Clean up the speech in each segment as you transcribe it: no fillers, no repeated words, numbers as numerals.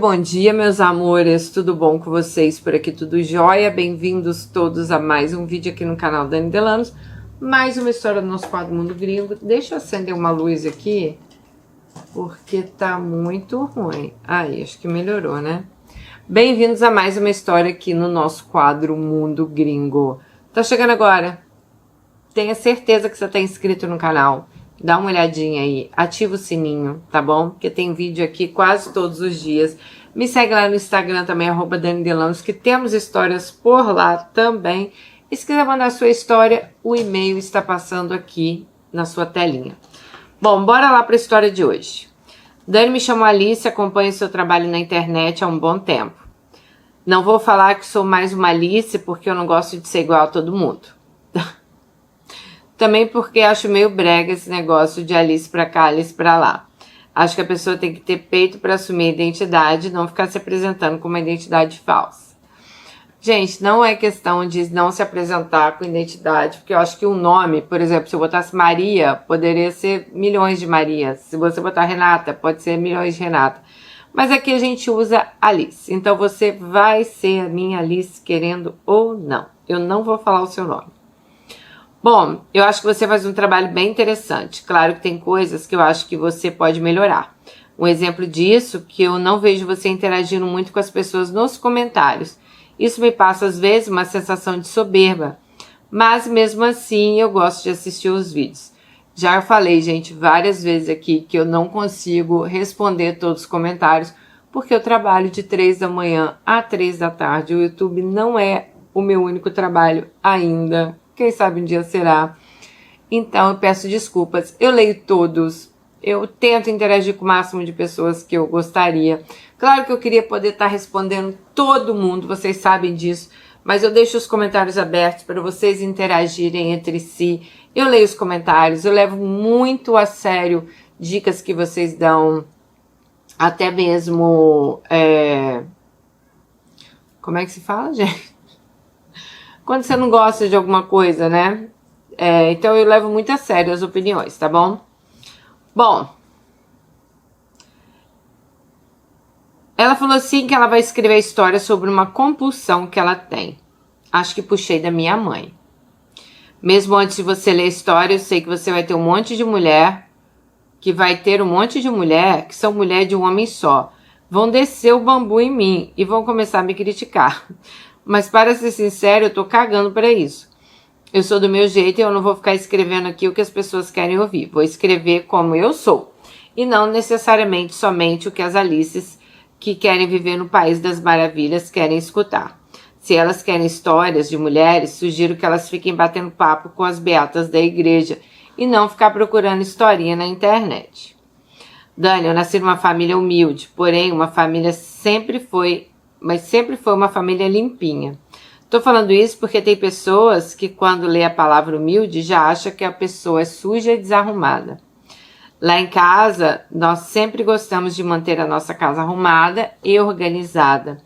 Bom dia, meus amores, tudo bom com vocês? Por aqui tudo jóia? Bem-vindos todos a mais um vídeo aqui no canal Dani Delanos, mais uma história do nosso quadro Mundo Gringo. Deixa eu acender uma luz aqui, porque tá muito ruim. Aí, acho que melhorou, né? Bem-vindos a mais uma história aqui no nosso quadro Mundo Gringo. Tá chegando agora? Tenha certeza que você tá inscrito no canal. Dá uma olhadinha aí, ativa o sininho, tá bom? Porque tem vídeo aqui quase todos os dias. Me segue lá no Instagram também, @DaniDelanos, que temos histórias por lá também. E se quiser mandar a sua história, o e-mail está passando aqui na sua telinha. Bom, bora lá para a história de hoje. Dani, me chamo Alice, acompanho seu trabalho na internet há um bom tempo. Não vou falar que sou mais uma Alice, porque eu não gosto de ser igual a todo mundo. Também porque acho meio brega esse negócio de Alice pra cá, Alice pra lá. Acho que a pessoa tem que ter peito pra assumir a identidade e não ficar se apresentando com uma identidade falsa. Gente, não é questão de não se apresentar com identidade, porque eu acho que o nome, por exemplo, se eu botasse Maria, poderia ser milhões de Marias. Se você botar Renata, pode ser milhões de Renata. Mas aqui a gente usa Alice. Então você vai ser a minha Alice, querendo ou não. Eu não vou falar o seu nome. Bom, eu acho que você faz um trabalho bem interessante. Claro que tem coisas que eu acho que você pode melhorar. Um exemplo disso, que eu não vejo você interagindo muito com as pessoas nos comentários. Isso me passa, às vezes, uma sensação de soberba. Mas, mesmo assim, eu gosto de assistir os vídeos. Já falei, gente, várias vezes aqui que eu não consigo responder todos os comentários, porque eu trabalho de 3 da manhã a 3 da tarde. O YouTube não é o meu único trabalho ainda. Quem sabe um dia será. Então eu peço desculpas. Eu leio todos. Eu tento interagir com o máximo de pessoas que eu gostaria. Claro que eu queria poder estar respondendo todo mundo, vocês sabem disso. Mas eu deixo os comentários abertos para vocês interagirem entre si. Eu leio os comentários, eu levo muito a sério dicas que vocês dão. Até mesmo... Como é que se fala, gente? Quando você não gosta de alguma coisa, né? Então eu levo muito a sério as opiniões, tá bom? Bom. Ela falou assim que ela vai escrever a história sobre uma compulsão que ela tem. Acho que puxei da minha mãe. Mesmo antes de você ler a história, eu sei que você vai ter um monte de mulher, que são mulher de um homem só. Vão descer o bambu em mim e vão começar a me criticar. Mas para ser sincero, eu tô cagando pra isso. Eu sou do meu jeito e eu não vou ficar escrevendo aqui o que as pessoas querem ouvir. Vou escrever como eu sou. E não necessariamente somente o que as Alices que querem viver no País das Maravilhas querem escutar. Se elas querem histórias de mulheres, sugiro que elas fiquem batendo papo com as beatas da igreja e não ficar procurando historinha na internet. Dani, eu nasci numa família humilde, porém sempre foi uma família limpinha. Tô falando isso porque tem pessoas que quando lê a palavra humilde já acham que a pessoa é suja e desarrumada. Lá em casa, nós sempre gostamos de manter a nossa casa arrumada e organizada,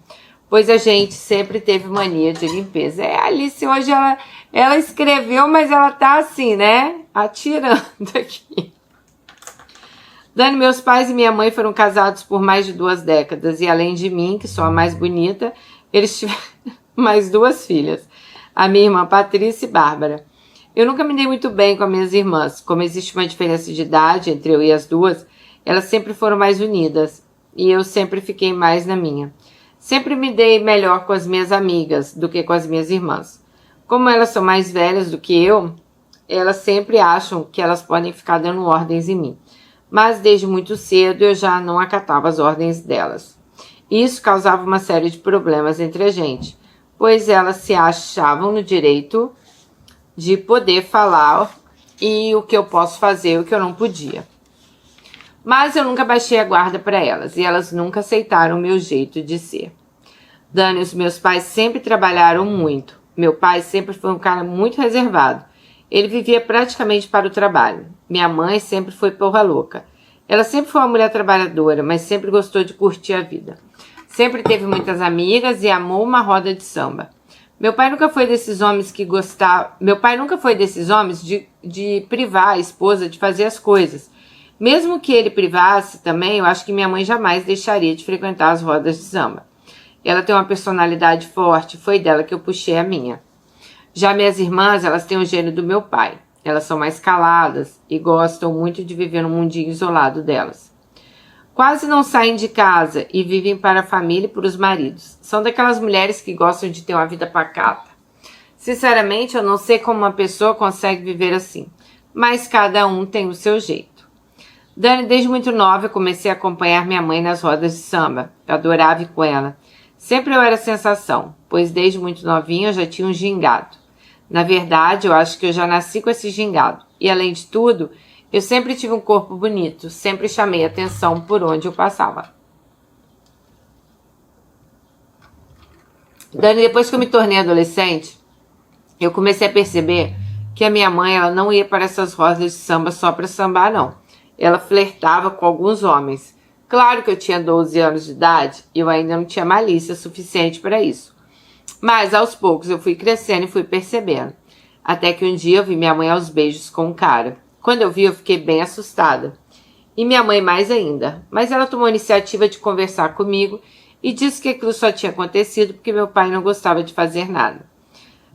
pois a gente sempre teve mania de limpeza. A Alice hoje ela escreveu, mas ela tá assim, né? Atirando aqui. Dani, meus pais e minha mãe foram casados por mais de 2 décadas e além de mim, que sou a mais bonita, eles tiveram mais 2 filhas, a minha irmã Patrícia e Bárbara. Eu nunca me dei muito bem com as minhas irmãs, como existe uma diferença de idade entre eu e as duas, elas sempre foram mais unidas e eu sempre fiquei mais na minha. Sempre me dei melhor com as minhas amigas do que com as minhas irmãs. Como elas são mais velhas do que eu, elas sempre acham que elas podem ficar dando ordens em mim. Mas desde muito cedo eu já não acatava as ordens delas. Isso causava uma série de problemas entre a gente, pois elas se achavam no direito de poder falar e o que eu posso fazer e o que eu não podia. Mas eu nunca baixei a guarda para elas e elas nunca aceitaram o meu jeito de ser. Dani, os meus pais sempre trabalharam muito. Meu pai sempre foi um cara muito reservado. Ele vivia praticamente para o trabalho. Minha mãe sempre foi porra louca. Ela sempre foi uma mulher trabalhadora, mas sempre gostou de curtir a vida. Sempre teve muitas amigas e amou uma roda de samba. Meu pai nunca foi desses homens de privar a esposa de fazer as coisas. Mesmo que ele privasse também, eu acho que minha mãe jamais deixaria de frequentar as rodas de samba. Ela tem uma personalidade forte, foi dela que eu puxei a minha. Já minhas irmãs, elas têm o gênio do meu pai. Elas são mais caladas e gostam muito de viver no mundinho isolado delas. Quase não saem de casa e vivem para a família e para os maridos. São daquelas mulheres que gostam de ter uma vida pacata. Sinceramente, eu não sei como uma pessoa consegue viver assim, mas cada um tem o seu jeito. Dani, desde muito nova, eu comecei a acompanhar minha mãe nas rodas de samba. Eu adorava ir com ela. Sempre eu era sensação, pois desde muito novinha eu já tinha um gingado. Na verdade, eu acho que eu já nasci com esse gingado. E além de tudo, eu sempre tive um corpo bonito, sempre chamei atenção por onde eu passava. Dani, depois que eu me tornei adolescente, eu comecei a perceber que a minha mãe ela não ia para essas rodas de samba só para sambar, não. Ela flertava com alguns homens. Claro que eu tinha 12 anos de idade e eu ainda não tinha malícia suficiente para isso. Mas aos poucos eu fui crescendo e fui percebendo. Até que um dia eu vi minha mãe aos beijos com um cara. Quando eu vi, eu fiquei bem assustada. E minha mãe mais ainda. Mas ela tomou a iniciativa de conversar comigo e disse que aquilo só tinha acontecido porque meu pai não gostava de fazer nada.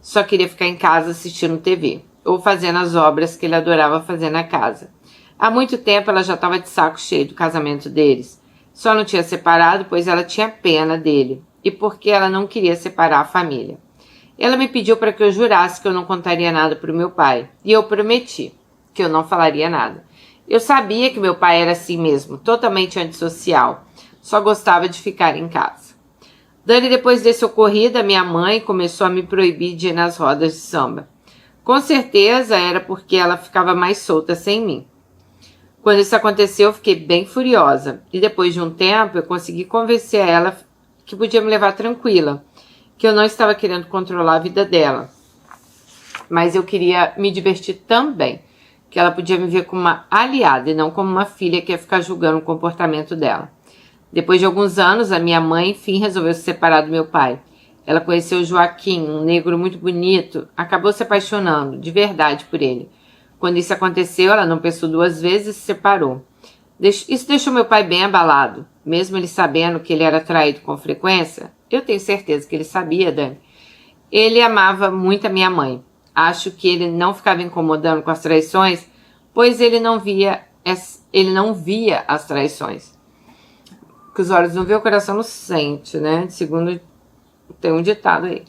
Só queria ficar em casa assistindo TV ou fazendo as obras que ele adorava fazer na casa. Há muito tempo ela já estava de saco cheio do casamento deles. Só não tinha separado, pois ela tinha pena dele e porque ela não queria separar a família. Ela me pediu para que eu jurasse que eu não contaria nada para o meu pai e eu prometi que eu não falaria nada. Eu sabia que meu pai era assim mesmo, totalmente antissocial, só gostava de ficar em casa. Dani, depois desse ocorrido, a minha mãe começou a me proibir de ir nas rodas de samba. Com certeza era porque ela ficava mais solta sem mim. Quando isso aconteceu, eu fiquei bem furiosa. E depois de um tempo, eu consegui convencer ela que podia me levar tranquila, que eu não estava querendo controlar a vida dela. Mas eu queria me divertir também, que ela podia me ver como uma aliada e não como uma filha que ia ficar julgando o comportamento dela. Depois de alguns anos, a minha mãe, enfim, resolveu se separar do meu pai. Ela conheceu o Joaquim, um negro muito bonito, acabou se apaixonando, de verdade, por ele. Quando isso aconteceu, ela não pensou duas vezes e se separou. Isso deixou meu pai bem abalado. Mesmo ele sabendo que ele era traído com frequência, eu tenho certeza que ele sabia, Dani. Ele amava muito a minha mãe. Acho que ele não ficava incomodando com as traições, pois ele não via as traições. Que os olhos não vê, o coração não sente, né? Segundo tem um ditado aí.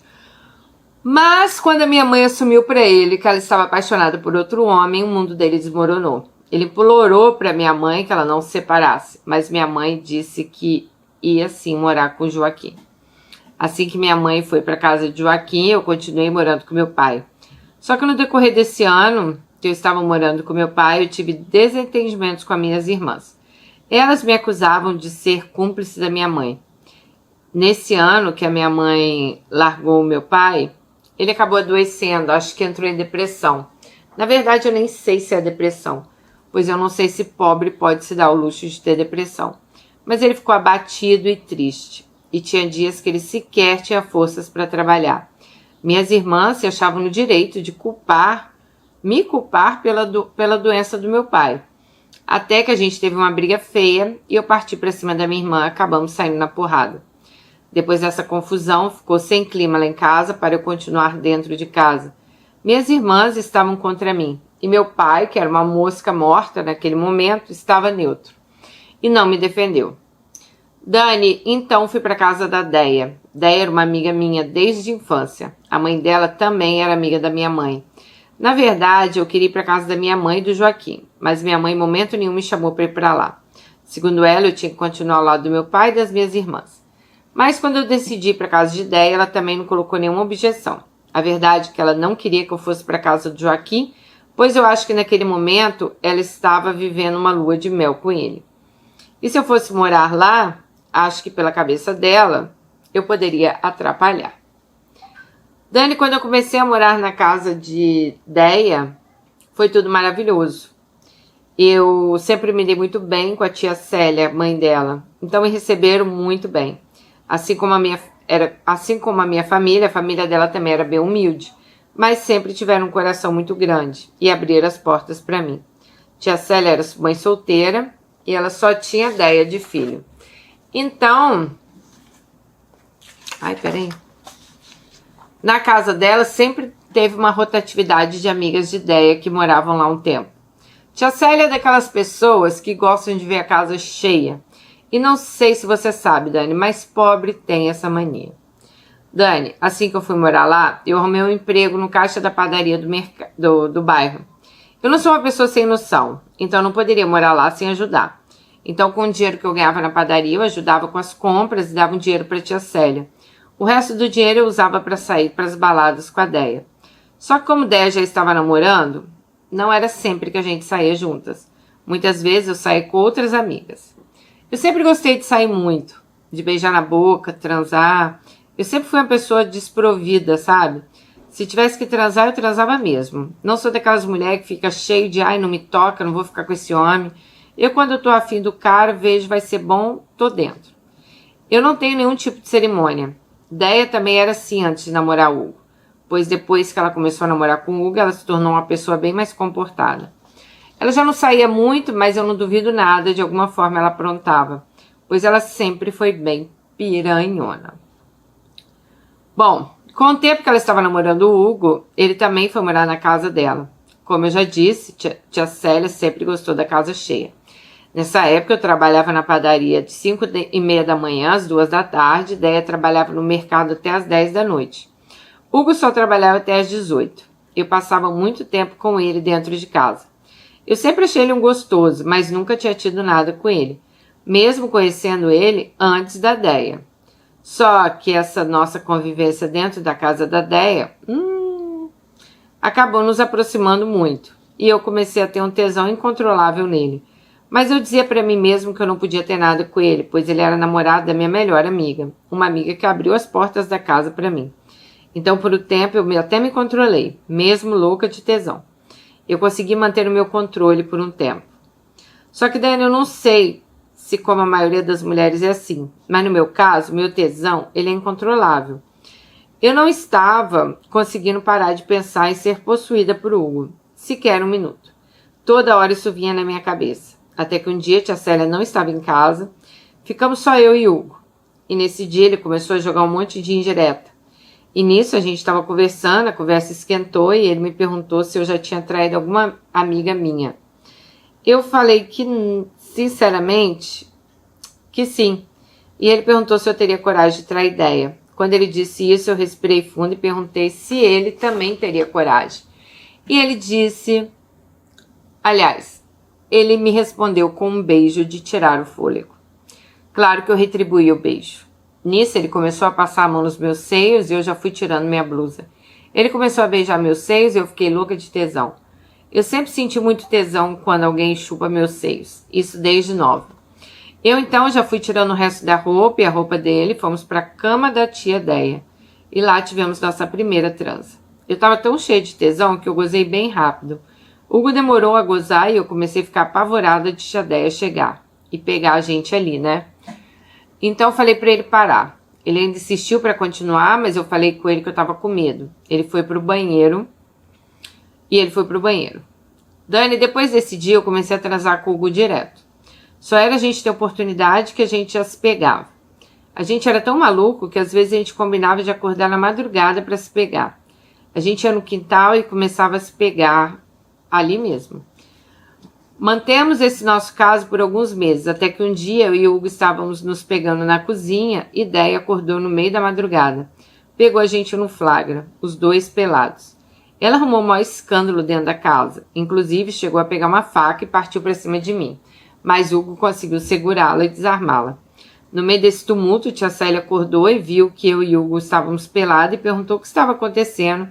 Mas quando a minha mãe assumiu para ele que ela estava apaixonada por outro homem, o mundo dele desmoronou. Ele implorou para minha mãe que ela não se separasse, mas minha mãe disse que ia sim morar com Joaquim. Assim que minha mãe foi para casa de Joaquim, eu continuei morando com meu pai. Só que no decorrer desse ano que eu estava morando com meu pai, eu tive desentendimentos com as minhas irmãs. Elas me acusavam de ser cúmplice da minha mãe. Nesse ano que a minha mãe largou o meu pai, ele acabou adoecendo, acho que entrou em depressão. Na verdade, eu nem sei se é depressão, pois eu não sei se pobre pode se dar o luxo de ter depressão. Mas ele ficou abatido e triste, e tinha dias que ele sequer tinha forças para trabalhar. Minhas irmãs se achavam no direito de me culpar pela doença do meu pai. Até que a gente teve uma briga feia e eu parti para cima da minha irmã, acabamos saindo na porrada. Depois dessa confusão, ficou sem clima lá em casa para eu continuar dentro de casa. Minhas irmãs estavam contra mim e meu pai, que era uma mosca morta naquele momento, estava neutro e não me defendeu. Dani, então fui para casa da Deia. Deia era uma amiga minha desde a infância. A mãe dela também era amiga da minha mãe. Na verdade, eu queria ir para casa da minha mãe e do Joaquim, mas minha mãe em momento nenhum me chamou para ir para lá. Segundo ela, eu tinha que continuar ao lado do meu pai e das minhas irmãs. Mas quando eu decidi ir para casa de Deia, ela também não colocou nenhuma objeção. A verdade é que ela não queria que eu fosse para casa do Joaquim, pois eu acho que naquele momento ela estava vivendo uma lua de mel com ele. E se eu fosse morar lá, acho que pela cabeça dela, eu poderia atrapalhar. Dani, quando eu comecei a morar na casa de Deia, foi tudo maravilhoso. Eu sempre me dei muito bem com a tia Célia, mãe dela. Então me receberam muito bem. Assim como a minha família, a família dela também era bem humilde, mas sempre tiveram um coração muito grande e abriram as portas para mim. Tia Célia era mãe solteira e ela só tinha Déia de filho. Então, na casa dela sempre teve uma rotatividade de amigas de Déia que moravam lá um tempo. Tia Célia é daquelas pessoas que gostam de ver a casa cheia. E não sei se você sabe, Dani, mas pobre tem essa mania. Dani, assim que eu fui morar lá, eu arrumei um emprego no caixa da padaria do bairro. Eu não sou uma pessoa sem noção, então eu não poderia morar lá sem ajudar. Então, com o dinheiro que eu ganhava na padaria, eu ajudava com as compras e dava um dinheiro para tia Célia. O resto do dinheiro eu usava para sair para as baladas com a Déia. Só que como Déia já estava namorando, não era sempre que a gente saía juntas. Muitas vezes eu saía com outras amigas. Eu sempre gostei de sair muito, de beijar na boca, transar. Eu sempre fui uma pessoa desprovida, sabe? Se tivesse que transar, eu transava mesmo. Não sou daquelas mulheres que fica cheio de ai, não me toca, não vou ficar com esse homem. Eu, quando eu tô afim do cara, vejo vai ser bom, tô dentro. Eu não tenho nenhum tipo de cerimônia. Déia também era assim antes de namorar o Hugo. Pois depois que ela começou a namorar com o Hugo, ela se tornou uma pessoa bem mais comportada. Ela já não saía muito, mas eu não duvido nada, de alguma forma ela aprontava. Pois ela sempre foi bem piranhona. Bom, com o tempo que ela estava namorando o Hugo, ele também foi morar na casa dela. Como eu já disse, tia Célia sempre gostou da casa cheia. Nessa época eu trabalhava na padaria de 5h30 da manhã às 2 da tarde, Déia trabalhava no mercado até às 10 da noite. Hugo só trabalhava até às 18. Eu passava muito tempo com ele dentro de casa. Eu sempre achei ele um gostoso, mas nunca tinha tido nada com ele, mesmo conhecendo ele antes da Déia. Só que essa nossa convivência dentro da casa da Déia acabou nos aproximando muito. E eu comecei a ter um tesão incontrolável nele. Mas eu dizia para mim mesmo que eu não podia ter nada com ele, pois ele era namorado da minha melhor amiga. Uma amiga que abriu as portas da casa para mim. Então, por um tempo, eu até me controlei, mesmo louca de tesão. Eu consegui manter o meu controle por um tempo. Só que, Dani, eu não sei se como a maioria das mulheres é assim. Mas no meu caso, meu tesão, ele é incontrolável. Eu não estava conseguindo parar de pensar em ser possuída por Hugo. Sequer um minuto. Toda hora isso vinha na minha cabeça. Até que um dia tia Célia não estava em casa. Ficamos só eu e Hugo. E nesse dia ele começou a jogar um monte de indireta. E nisso a gente estava conversando, a conversa esquentou e ele me perguntou se eu já tinha traído alguma amiga minha. Eu falei que, sinceramente, que sim. E ele perguntou se eu teria coragem de trair Déia. Quando ele disse isso, eu respirei fundo e perguntei se ele também teria coragem. E ele disse... Aliás, ele me respondeu com um beijo de tirar o fôlego. Claro que eu retribuí o beijo. Nisso, ele começou a passar a mão nos meus seios e eu já fui tirando minha blusa. Ele começou a beijar meus seios e eu fiquei louca de tesão. Eu sempre senti muito tesão quando alguém chupa meus seios. Isso desde nova. Eu, então, já fui tirando o resto da roupa e a roupa dele. Fomos para a cama da tia Déia. E lá tivemos nossa primeira transa. Eu estava tão cheia de tesão que eu gozei bem rápido. Hugo demorou a gozar e eu comecei a ficar apavorada de tia Déia chegar. E pegar a gente ali, né? Então eu falei para ele parar. Ele ainda insistiu para continuar, mas eu falei com ele que eu estava com medo. Ele foi pro banheiro. Dani, depois desse dia eu comecei a transar com o Hugo direto. Só era a gente ter oportunidade que a gente já se pegava. A gente era tão maluco que às vezes a gente combinava de acordar na madrugada para se pegar. A gente ia no quintal e começava a se pegar ali mesmo. Mantemos esse nosso caso por alguns meses, até que um dia eu e o Hugo estávamos nos pegando na cozinha e Déia acordou no meio da madrugada. Pegou a gente no flagra, os dois pelados. Ela arrumou o maior escândalo dentro da casa. Inclusive, chegou a pegar uma faca e partiu para cima de mim. Mas Hugo conseguiu segurá-la e desarmá-la. No meio desse tumulto, tia Célia acordou e viu que eu e Hugo estávamos pelados e perguntou o que estava acontecendo.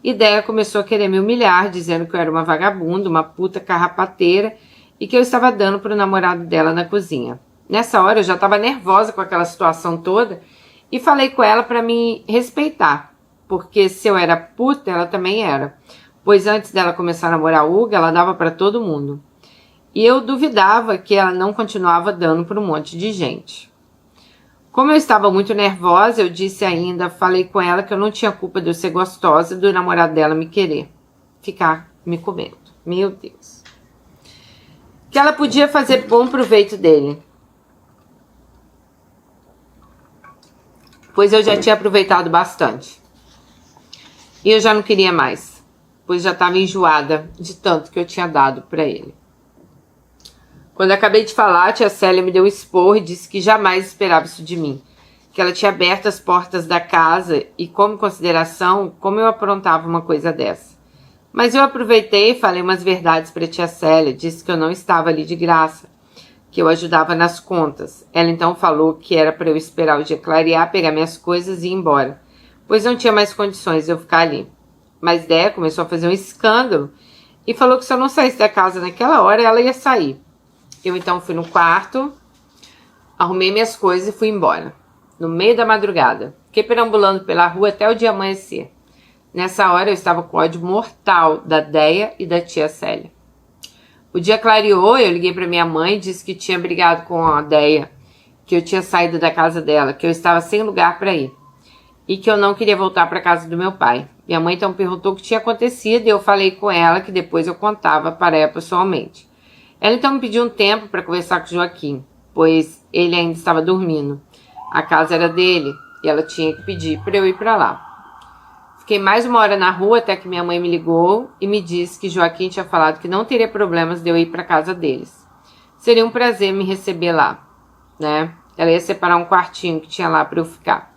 E Déia começou a querer me humilhar, dizendo que eu era uma vagabunda, uma puta carrapateira e que eu estava dando para o namorado dela na cozinha. Nessa hora eu já estava nervosa com aquela situação toda e falei com ela para me respeitar, porque se eu era puta, ela também era. Pois antes dela começar a namorar o Hugo, ela dava para todo mundo. E eu duvidava que ela não continuava dando para um monte de gente. Como eu estava muito nervosa, eu disse ainda, falei com ela que eu não tinha culpa de eu ser gostosa e do namorado dela me querer. Ficar me comendo. Meu Deus. que ela podia fazer bom proveito dele, pois eu já tinha aproveitado bastante. E eu já não queria mais, pois já estava enjoada de tanto que eu tinha dado para ele. Quando eu acabei de falar, a tia Célia me deu um esporro e disse que jamais esperava isso de mim, que ela tinha aberto as portas da casa e, como consideração, como eu aprontava uma coisa dessa. Mas eu aproveitei e falei umas verdades para a tia Célia, disse que eu não estava ali de graça, que eu ajudava nas contas. Ela então falou que era para eu esperar o dia clarear, pegar minhas coisas e ir embora, pois não tinha mais condições de eu ficar ali. Mas Déia começou a fazer um escândalo e falou que se eu não saísse da casa naquela hora, ela ia sair. Eu então fui no quarto, arrumei minhas coisas e fui embora. No meio da madrugada, fiquei perambulando pela rua até o dia amanhecer. Nessa hora eu estava com ódio mortal da Déia e da tia Célia. O dia clareou, eu liguei para minha mãe e disse que tinha brigado com a Déia, que eu tinha saído da casa dela, que eu estava sem lugar para ir e que eu não queria voltar para a casa do meu pai. Minha mãe então perguntou o que tinha acontecido e eu falei com ela que depois eu contava para ela pessoalmente. Ela então me pediu um tempo para conversar com o Joaquim, pois ele ainda estava dormindo. A casa era dele e ela tinha que pedir para eu ir para lá. Fiquei mais uma hora na rua até que minha mãe me ligou e me disse que Joaquim tinha falado que não teria problemas de eu ir para a casa deles. Seria um prazer me receber lá, né? Ela ia separar um quartinho que tinha lá para eu ficar.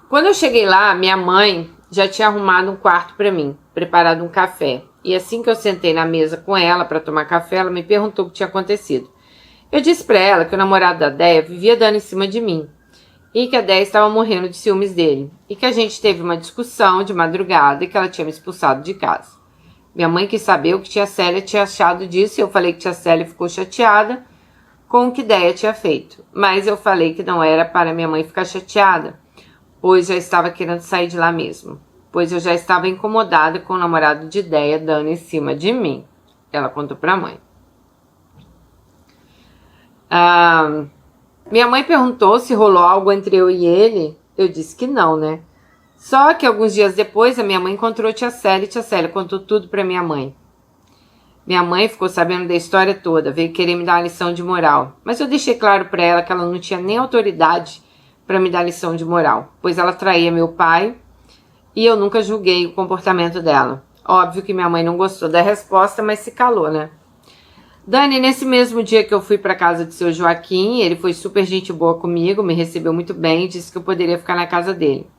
Quando eu cheguei lá, minha mãe já tinha arrumado um quarto para mim, preparado um café. E assim que eu sentei na mesa com ela para tomar café, ela me perguntou o que tinha acontecido. Eu disse para ela que o namorado da Déia vivia dando em cima de mim e que a Déia estava morrendo de ciúmes dele e que a gente teve uma discussão de madrugada e que ela tinha me expulsado de casa. Minha mãe quis saber o que tia Célia tinha achado disso e eu falei que tia Célia ficou chateada com o que Déia tinha feito. Mas eu falei que não era para minha mãe ficar chateada, pois já estava querendo sair de lá mesmo. Pois eu já estava incomodada com o namorado de Déia dando em cima de mim. Ela contou para a mãe. Minha mãe perguntou se rolou algo entre eu e ele. Eu disse que não, né? Só que alguns dias depois a minha mãe encontrou tia Célia e tia Célia contou tudo para minha mãe. Minha mãe ficou sabendo da história toda, veio querer me dar uma lição de moral. Mas eu deixei claro para ela que ela não tinha nem autoridade para me dar lição de moral, pois ela traía meu pai e eu nunca julguei o comportamento dela. Óbvio que minha mãe não gostou da resposta, mas se calou, né? Dani, nesse mesmo dia que eu fui para casa de seu Joaquim, ele foi super gente boa comigo, me recebeu muito bem e disse que eu poderia ficar na casa dele.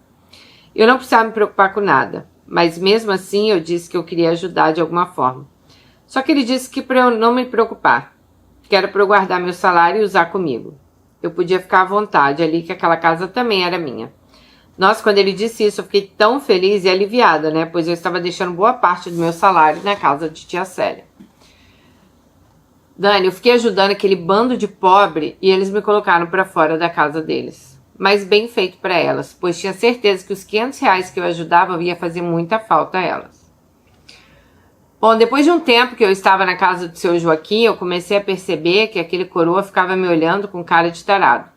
Eu não precisava me preocupar com nada, mas mesmo assim eu disse que eu queria ajudar de alguma forma. Só que ele disse que para eu não me preocupar, que era para eu guardar meu salário e usar comigo. Eu podia ficar à vontade ali, que aquela casa também era minha. Nossa, quando ele disse isso, eu fiquei tão feliz e aliviada, né? Pois eu estava deixando boa parte do meu salário na casa de tia Célia. Dani, eu fiquei ajudando aquele bando de pobre e eles me colocaram para fora da casa deles. Mas bem feito para elas, pois tinha certeza que os R$ 500 que eu ajudava ia fazer muita falta a elas. Bom, depois de um tempo que eu estava na casa do seu Joaquim, eu comecei a perceber que aquele coroa ficava me olhando com cara de tarado.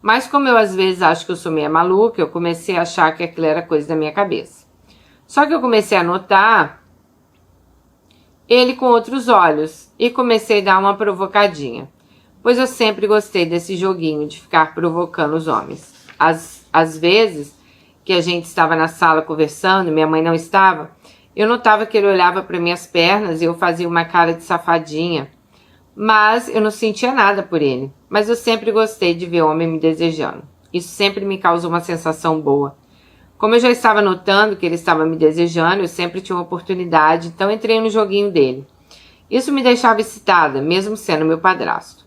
Mas como eu às vezes acho que eu sou meio maluca, eu comecei a achar que aquilo era coisa da minha cabeça. Só que eu comecei a notar ele com outros olhos e comecei a dar uma provocadinha, pois eu sempre gostei desse joguinho de ficar provocando os homens. Às vezes que a gente estava na sala conversando e minha mãe não estava, eu notava que ele olhava para minhas pernas e eu fazia uma cara de safadinha, mas eu não sentia nada por ele. Mas eu sempre gostei de ver homem me desejando. Isso sempre me causou uma sensação boa. Como eu já estava notando que ele estava me desejando, eu sempre tinha uma oportunidade, então entrei no joguinho dele. Isso me deixava excitada, mesmo sendo meu padrasto.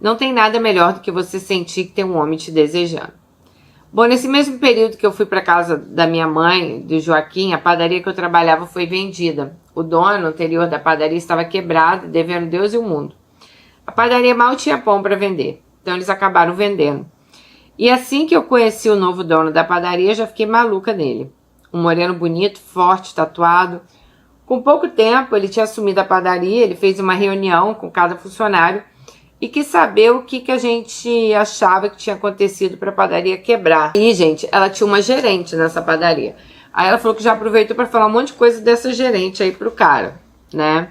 Não tem nada melhor do que você sentir que tem um homem te desejando. Bom, nesse mesmo período que eu fui para casa da minha mãe, do Joaquim, a padaria que eu trabalhava foi vendida. O dono anterior da padaria estava quebrado, devendo Deus e o mundo. A padaria mal tinha pão para vender, então eles acabaram vendendo. E assim que eu conheci o novo dono da padaria, já fiquei maluca nele. Um moreno bonito, forte, tatuado. Com pouco tempo, ele tinha assumido a padaria, ele fez uma reunião com cada funcionário e quis saber o que a gente achava que tinha acontecido para a padaria quebrar. E, gente, ela tinha uma gerente nessa padaria. Aí ela falou que já aproveitou para falar um monte de coisa dessa gerente aí pro cara, né?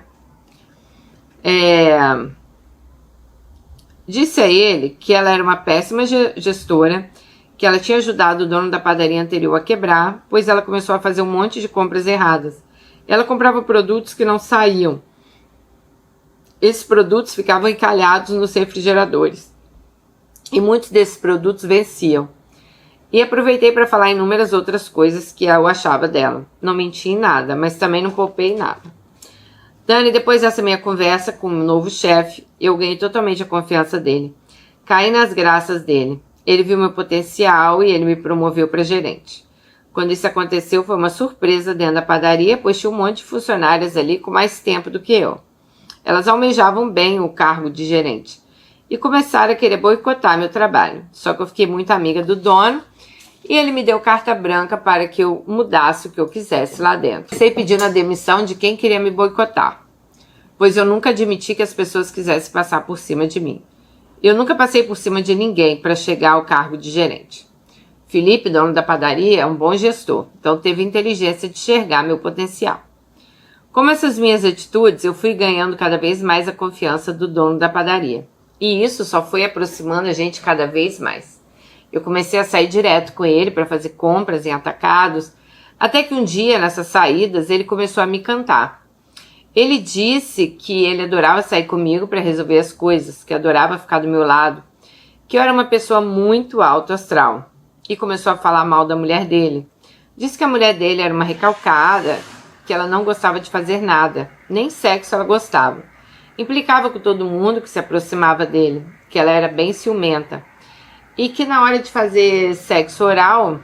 Disse a ele que ela era uma péssima gestora, que ela tinha ajudado o dono da padaria anterior a quebrar, pois ela começou a fazer um monte de compras erradas. Ela comprava produtos que não saíam. Esses produtos ficavam encalhados nos refrigeradores. E muitos desses produtos venciam. E aproveitei para falar inúmeras outras coisas que eu achava dela. Não menti em nada, mas também não poupei nada. Dani, depois dessa minha conversa com o novo chefe, eu ganhei totalmente a confiança dele. Caí nas graças dele. Ele viu meu potencial e ele me promoveu para gerente. Quando isso aconteceu, foi uma surpresa dentro da padaria, pois tinha um monte de funcionárias ali com mais tempo do que eu. Elas almejavam bem o cargo de gerente e começaram a querer boicotar meu trabalho. Só que eu fiquei muito amiga do dono e ele me deu carta branca para que eu mudasse o que eu quisesse lá dentro. Comecei pedindo a demissão de quem queria me boicotar, pois eu nunca admiti que as pessoas quisessem passar por cima de mim. Eu nunca passei por cima de ninguém para chegar ao cargo de gerente. Felipe, dono da padaria, é um bom gestor, então teve inteligência de enxergar meu potencial. Com essas minhas atitudes, eu fui ganhando cada vez mais a confiança do dono da padaria. E isso só foi aproximando a gente cada vez mais. Eu comecei a sair direto com ele para fazer compras em atacados, até que um dia, nessas saídas, ele começou a me cantar. Ele disse que ele adorava sair comigo para resolver as coisas, que adorava ficar do meu lado, que eu era uma pessoa muito alto astral. E começou a falar mal da mulher dele. Disse que a mulher dele era uma recalcada, que ela não gostava de fazer nada, nem sexo ela gostava. Implicava com todo mundo que se aproximava dele, que ela era bem ciumenta. E que na hora de fazer sexo oral,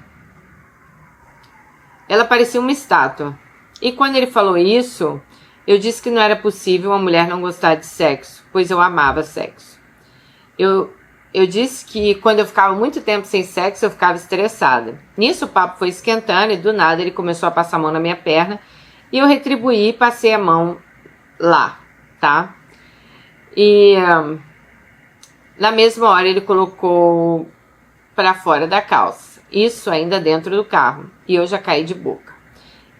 ela parecia uma estátua. E quando ele falou isso, eu disse que não era possível uma mulher não gostar de sexo, pois eu amava sexo. Eu disse que quando eu ficava muito tempo sem sexo, eu ficava estressada. Nisso o papo foi esquentando e do nada ele começou a passar a mão na minha perna e eu retribuí e passei a mão lá, tá? E na mesma hora ele colocou para fora da calça, isso ainda dentro do carro, e eu já caí de boca.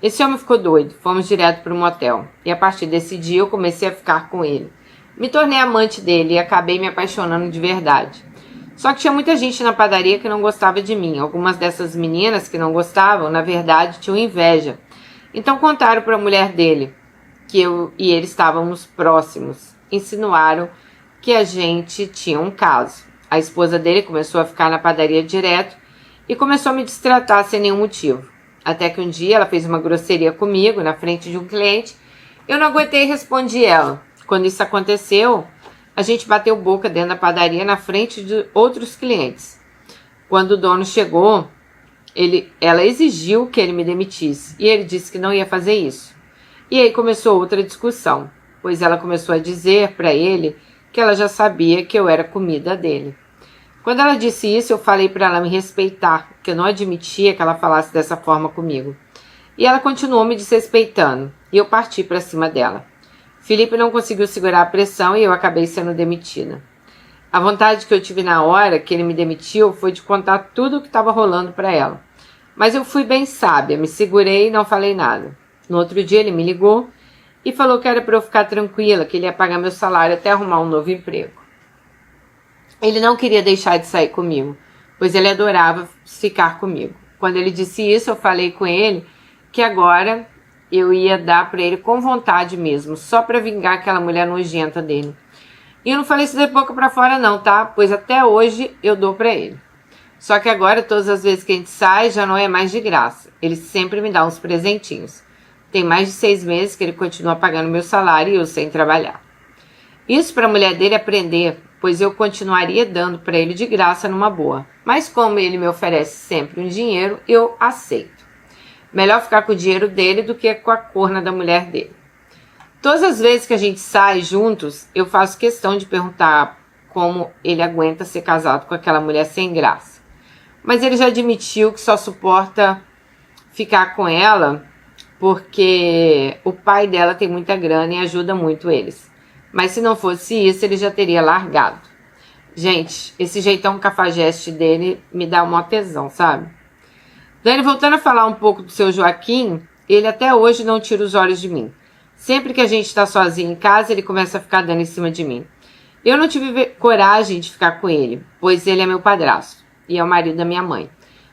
Esse homem ficou doido, fomos direto para um motel, e a partir desse dia eu comecei a ficar com ele. Me tornei amante dele e acabei me apaixonando de verdade. Só que tinha muita gente na padaria que não gostava de mim. Algumas dessas meninas que não gostavam, na verdade, tinham inveja. Então contaram para a mulher dele que eu e ele estávamos próximos. Insinuaram que a gente tinha um caso. A esposa dele começou a ficar na padaria direto e começou a me destratar sem nenhum motivo. Até que um dia ela fez uma grosseria comigo na frente de um cliente. Eu não aguentei e respondi ela. Quando isso aconteceu, a gente bateu boca dentro da padaria na frente de outros clientes. Quando o dono chegou, ela exigiu que ele me demitisse e ele disse que não ia fazer isso. E aí começou outra discussão, pois ela começou a dizer para ele que ela já sabia que eu era comida dele. Quando ela disse isso, eu falei para ela me respeitar, que eu não admitia que ela falasse dessa forma comigo. E ela continuou me desrespeitando, e eu parti para cima dela. Felipe não conseguiu segurar a pressão e eu acabei sendo demitida. A vontade que eu tive na hora que ele me demitiu foi de contar tudo o que estava rolando para ela. Mas eu fui bem sábia, me segurei e não falei nada. No outro dia ele me ligou e falou que era para eu ficar tranquila, que ele ia pagar meu salário até arrumar um novo emprego. Ele não queria deixar de sair comigo, pois ele adorava ficar comigo. Quando ele disse isso, eu falei com ele que agora eu ia dar para ele com vontade mesmo, só para vingar aquela mulher nojenta dele. E eu não falei isso de boca para fora não, tá? Pois até hoje eu dou para ele. Só que agora, todas as vezes que a gente sai, já não é mais de graça. Ele sempre me dá uns presentinhos. Tem mais de 6 meses que ele continua pagando meu salário e eu sem trabalhar. Isso para a mulher dele aprender, pois eu continuaria dando para ele de graça numa boa. Mas como ele me oferece sempre um dinheiro, eu aceito. Melhor ficar com o dinheiro dele do que com a corna da mulher dele. Todas as vezes que a gente sai juntos, eu faço questão de perguntar como ele aguenta ser casado com aquela mulher sem graça. Mas ele já admitiu que só suporta ficar com ela porque o pai dela tem muita grana e ajuda muito eles. Mas se não fosse isso, ele já teria largado. Gente, esse jeitão cafajeste dele me dá uma tesão, sabe? Dani, voltando a falar um pouco do seu Joaquim, ele até hoje não tira os olhos de mim. Sempre que a gente tá sozinho em casa, ele começa a ficar dando em cima de mim. Eu não tive coragem de ficar com ele, pois ele é meu padrasto e é o marido da minha mãe.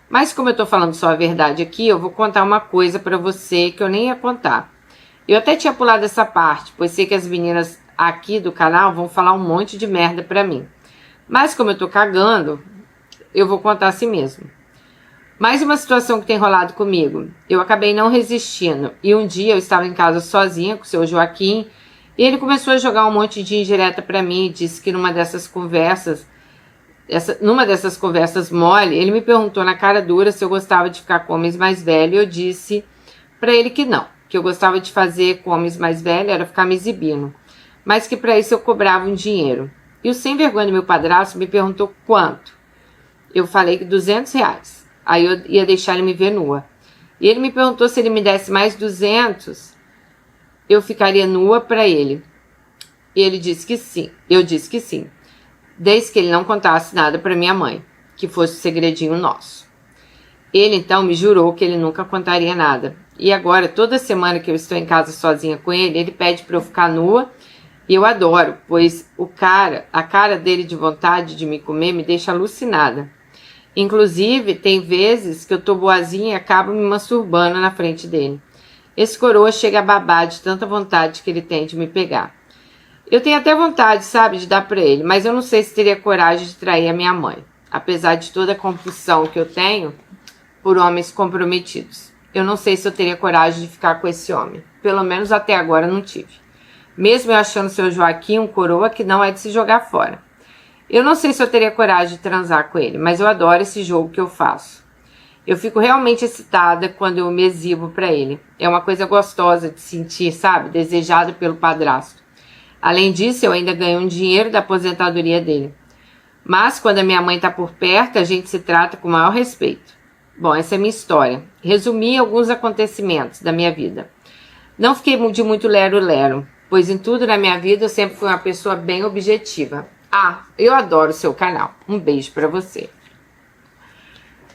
Mas como eu tô falando só a verdade aqui, eu vou contar uma coisa pra você que eu nem ia contar. Eu até tinha pulado essa parte, pois sei que as meninas aqui do canal vão falar um monte de merda pra mim. Mas como eu tô cagando, eu vou contar assim mesmo. Mais uma situação que tem rolado comigo. Eu acabei não resistindo. E um dia eu estava em casa sozinha com o seu Joaquim. E ele começou a jogar um monte de indireta pra mim. E disse que numa dessas conversas mole, ele me perguntou na cara dura se eu gostava de ficar com homens mais velhos. E eu disse pra ele que não. Que eu gostava de fazer com homens mais velhos era ficar me exibindo. Mas que pra isso eu cobrava um dinheiro. E o sem vergonha do meu padrasto me perguntou quanto. Eu falei que R$200. Aí eu ia deixar ele me ver nua. E ele me perguntou se ele me desse mais 200, eu ficaria nua pra ele. E ele disse que sim. Eu disse que sim. Desde que ele não contasse nada pra minha mãe, que fosse um segredinho nosso. Ele então me jurou que ele nunca contaria nada. E agora, toda semana que eu estou em casa sozinha com ele, ele pede pra eu ficar nua. E eu adoro, pois a cara dele de vontade de me comer me deixa alucinada. Inclusive, tem vezes que eu tô boazinha e acabo me masturbando na frente dele. Esse coroa chega a babar de tanta vontade que ele tem de me pegar. Eu tenho até vontade, sabe, de dar pra ele, mas eu não sei se teria coragem de trair a minha mãe. Apesar de toda a compulsão que eu tenho por homens comprometidos. Eu não sei se eu teria coragem de ficar com esse homem. Pelo menos até agora não tive. Mesmo eu achando o seu Joaquim um coroa que não é de se jogar fora. Eu não sei se eu teria coragem de transar com ele, mas eu adoro esse jogo que eu faço. Eu fico realmente excitada quando eu me exibo pra ele. É uma coisa gostosa de sentir, sabe? Desejada pelo padrasto. Além disso, eu ainda ganho um dinheiro da aposentadoria dele. Mas quando a minha mãe tá por perto, a gente se trata com o maior respeito. Bom, essa é a minha história. Resumi alguns acontecimentos da minha vida. Não fiquei de muito lero-lero, pois em tudo na minha vida eu sempre fui uma pessoa bem objetiva. Ah, eu adoro o seu canal. Um beijo pra você.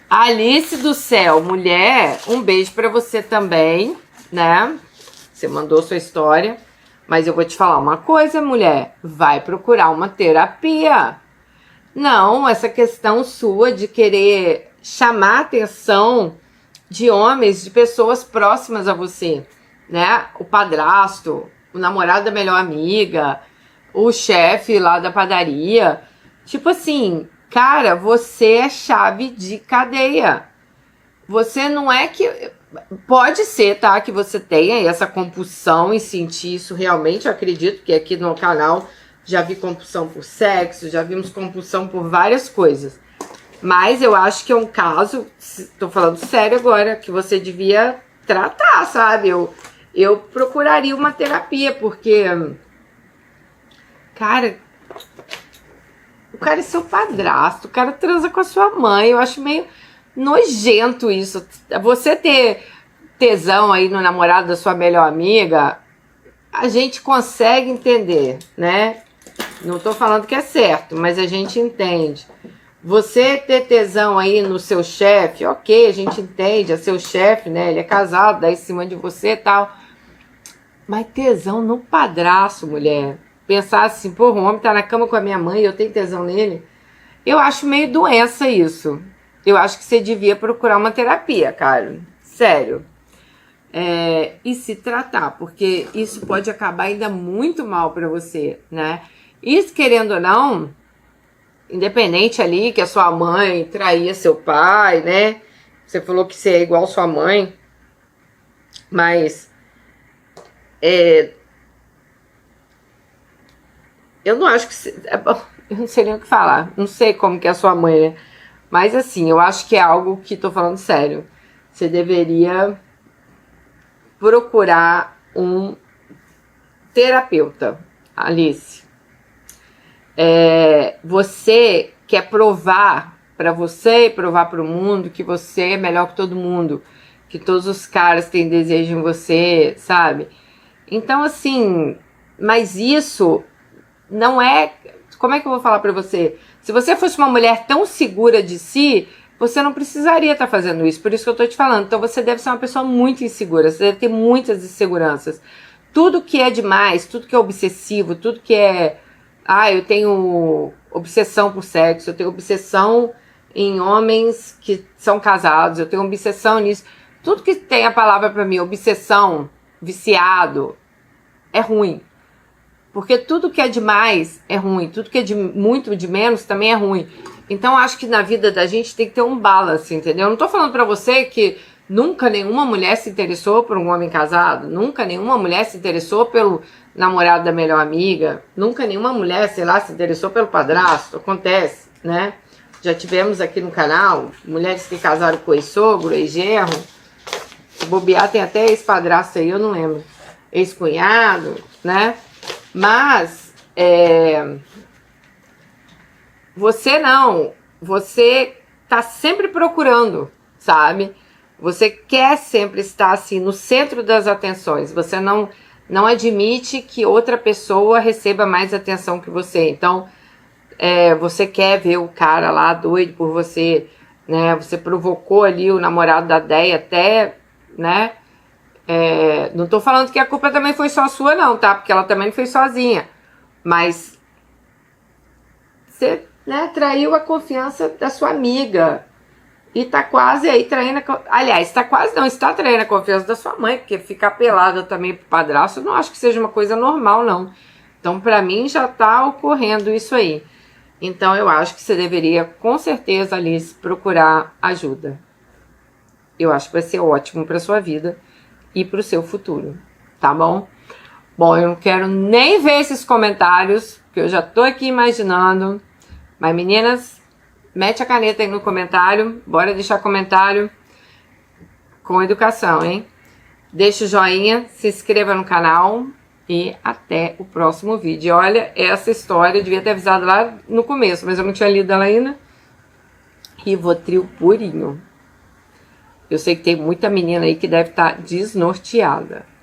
Alice do céu, mulher, um beijo pra você também, né? Você mandou sua história. Mas eu vou te falar uma coisa, mulher. Vai procurar uma terapia. Não, essa questão sua de querer chamar a atenção de homens, de pessoas próximas a você, né? O padrasto, o namorado da melhor amiga, o chefe lá da padaria. Tipo assim, cara, você é chave de cadeia. Você não é que... Pode ser, tá? Que você tenha essa compulsão em sentir isso realmente. Eu acredito que aqui no canal já vi compulsão por sexo, já vimos compulsão por várias coisas. Mas eu acho que é um caso, tô falando sério agora, que você devia tratar, sabe? Eu procuraria uma terapia, porque... Cara, o cara é seu padrasto, o cara transa com a sua mãe. Eu acho meio nojento isso. Você ter tesão aí no namorado da sua melhor amiga, a gente consegue entender, né? Não tô falando que é certo, mas a gente entende. Você ter tesão aí no seu chefe, ok, a gente entende, é seu chefe, né? Ele é casado, dá em cima de você e tal. Mas tesão no padrasto, mulher. Pensar assim, pô, o homem tá na cama com a minha mãe e eu tenho tesão nele. Eu acho meio doença isso. Eu acho que você devia procurar uma terapia, cara. Sério. E se tratar, porque isso pode acabar ainda muito mal pra você, né? Isso, querendo ou não, independente ali que a sua mãe traía seu pai, né? Você falou que você é igual sua mãe. Mas... eu não acho que... eu não sei nem o que falar. Não sei como que é a sua mãe, né? Mas assim, eu acho que é algo que tô falando sério. Você deveria procurar um terapeuta, Alice. Você quer provar pra você e provar pro mundo que você é melhor que todo mundo. Que todos os caras têm desejo em você, sabe? Então assim, mas isso... não é... Como é que eu vou falar pra você? Se você fosse uma mulher tão segura de si, você não precisaria estar fazendo isso. Por isso que eu tô te falando. Então você deve ser uma pessoa muito insegura. Você deve ter muitas inseguranças. tudo que é demais, tudo que é obsessivo, tudo que é... eu tenho obsessão por sexo, eu tenho obsessão em homens que são casados, eu tenho obsessão nisso. Tudo que tem a palavra pra mim, obsessão, viciado, é ruim. Porque tudo que é demais é ruim, tudo que é de muito de menos também é ruim. Então acho que na vida da gente tem que ter um balance, entendeu? Eu não tô falando pra você que nunca nenhuma mulher se interessou por um homem casado, nunca nenhuma mulher se interessou pelo namorado da melhor amiga, nunca nenhuma mulher, sei lá, se interessou pelo padrasto, acontece, né? Já tivemos aqui no canal mulheres que casaram com ex-sogro, ex-genro, se bobear tem até ex-padrasto aí, eu não lembro, ex-cunhado, né? Mas, você não, você tá sempre procurando, sabe? Você quer sempre estar assim no centro das atenções, você não admite que outra pessoa receba mais atenção que você. Então, você quer ver o cara lá doido por você, né? Você provocou ali o namorado da Déia até, né? Não tô falando que a culpa também foi só sua não, tá? Porque ela também não fez sozinha. Mas você, né, traiu a confiança da sua amiga. E tá quase aí traindo... Aliás, tá quase não, está traindo a confiança da sua mãe. Porque ficar pelada também pro padrasto, eu não acho que seja uma coisa normal, não. Então, pra mim, já tá ocorrendo isso aí. Então, eu acho que você deveria, com certeza, Alice, procurar ajuda. Eu acho que vai ser ótimo pra sua vida e pro seu futuro, tá bom? Bom, eu não quero nem ver esses comentários, porque eu já tô aqui imaginando. Mas, meninas, mete a caneta aí no comentário. Bora deixar comentário com educação, hein? Deixa o joinha, se inscreva no canal e até o próximo vídeo. E olha, essa história eu devia ter avisado lá no começo, mas eu não tinha lido ela ainda. Rivotril purinho. Eu sei que tem muita menina aí que deve estar desnorteada.